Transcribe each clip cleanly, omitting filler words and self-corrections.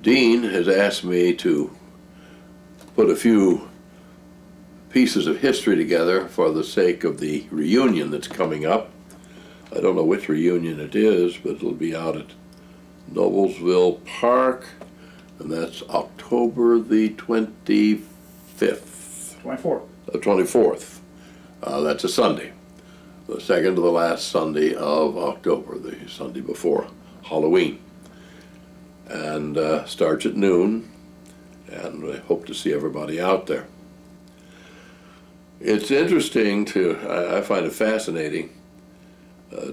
Dean has asked me to put a few pieces of history together for the sake of the reunion that's coming up. I don't know which reunion it is, but it'll be out at Noblesville Park, and that's October the 25th. 24th. The 24th. That's a Sunday. The second to the last Sunday of October, the Sunday before Halloween. And starts at noon, and we hope to see everybody out there. It's interesting I find it fascinating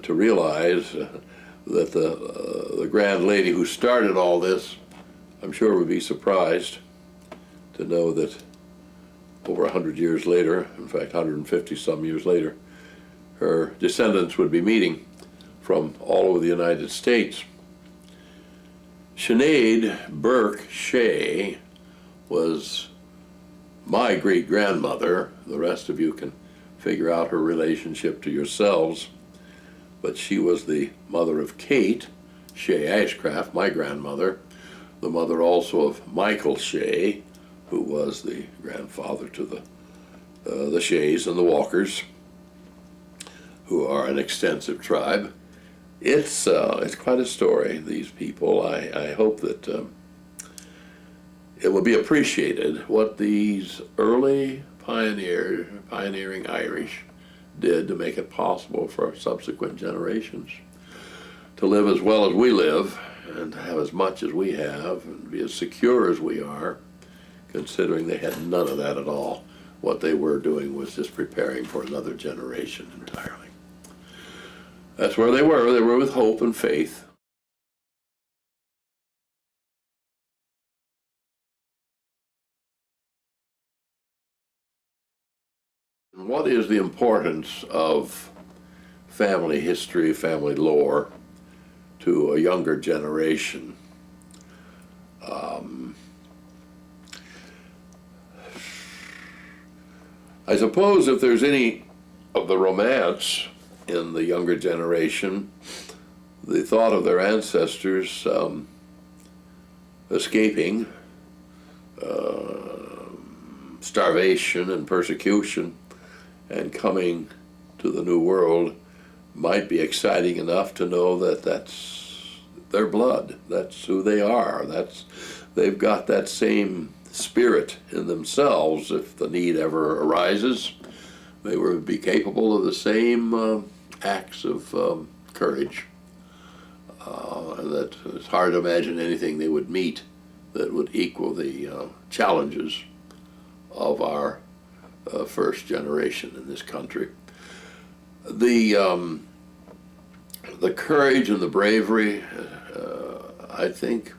to realize that the grand lady who started all this, I'm sure would be surprised to know that over 100 years later, in fact 150 some years later, her descendants would be meeting from all over the United States. Sinead Burke Shea was my great-grandmother. The rest of you can figure out her relationship to yourselves. But she was the mother of Kate Shea Ashcraft, my grandmother, the mother also of Michael Shea, who was the grandfather to the Sheas and the Walkers, who are an extensive tribe. It's quite a story, these people. I hope that it will be appreciated what these early pioneering Irish did to make it possible for subsequent generations to live as well as we live and to have as much as we have and be as secure as we are, considering they had none of that at all. What they were doing was just preparing for another generation entirely. That's where they were. They were with hope and faith. What is the importance of family history, family lore to a younger generation? I suppose if there's any of the romance in the younger generation, the thought of their ancestors escaping starvation and persecution and coming to the New World might be exciting enough to know that that's their blood, that's who they are, they've got that same spirit in themselves. If the need ever arises, they would be capable of the same acts of courage. And that it's hard to imagine anything they would meet that would equal the challenges of our first generation in this country. The courage and the bravery, I think,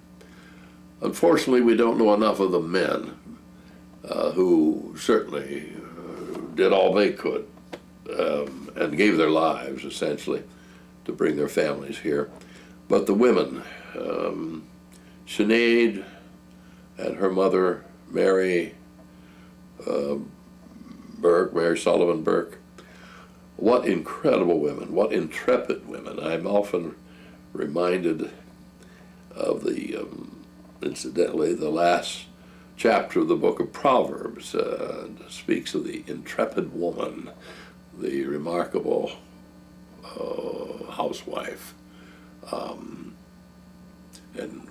unfortunately we don't know enough of the men who certainly did all they could and gave their lives, essentially, to bring their families here. But the women, Sinead and her mother, Mary Sullivan Burke, what incredible women, what intrepid women. I'm often reminded of incidentally, the last chapter of the book of Proverbs speaks of the intrepid woman, the remarkable housewife, and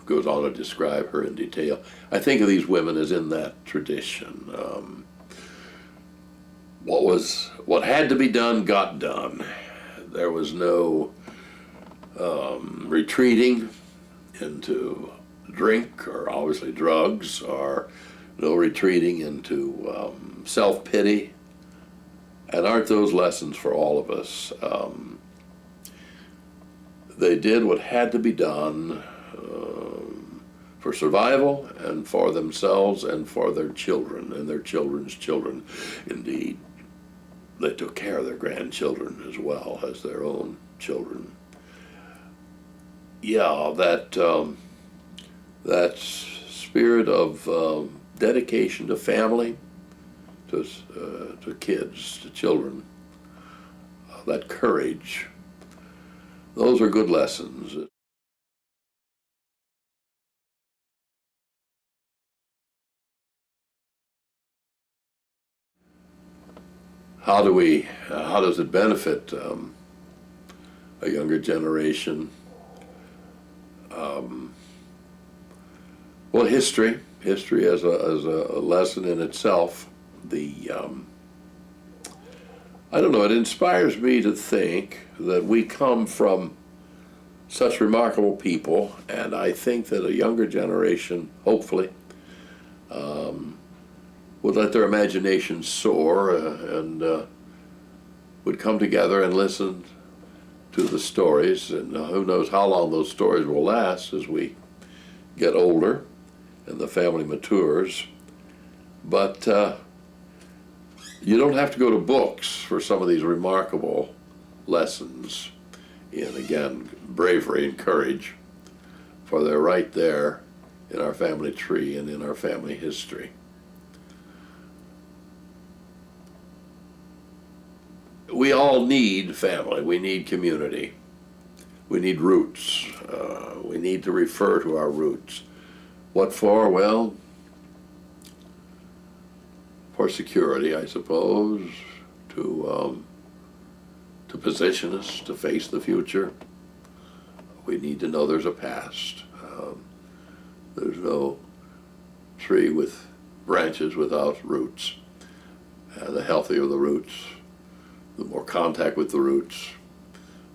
goes on to describe her in detail. I think of these women as in that tradition. What had to be done got done. There was no retreating into drink or obviously drugs, or no retreating into self-pity. And aren't those lessons for all of us? They did what had to be done for survival and for themselves and for their children and their children's children. Indeed, they took care of their grandchildren as well as their own children. Yeah, that spirit of dedication to family, to kids, to children, that courage, those are good lessons. how does it benefit a younger generation? Well, history as a lesson in itself. I don't know, it inspires me to think that we come from such remarkable people, and I think that a younger generation, hopefully, would let their imaginations soar and would come together and listen to the stories, and who knows how long those stories will last as we get older and the family matures. But you don't have to go to books for some of these remarkable lessons in, again, bravery and courage, for they're right there in our family tree and in our family history. We all need family. We need community. We need roots. We need to refer to our roots. What for? Well, for security, I suppose, to position us to face the future. We need to know there's a past. There's no tree with branches without roots. The healthier the roots, the more contact with the roots,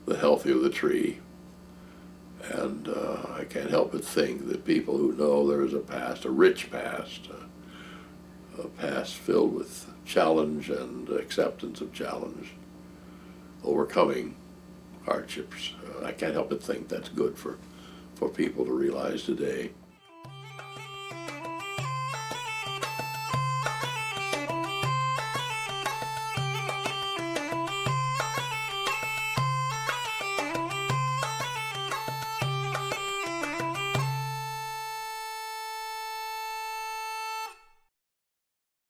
the healthier the tree. And I can't help but think that people who know there is a past, a rich past, a past filled with challenge and acceptance of challenge, overcoming hardships, I can't help but think that's good for people to realize today.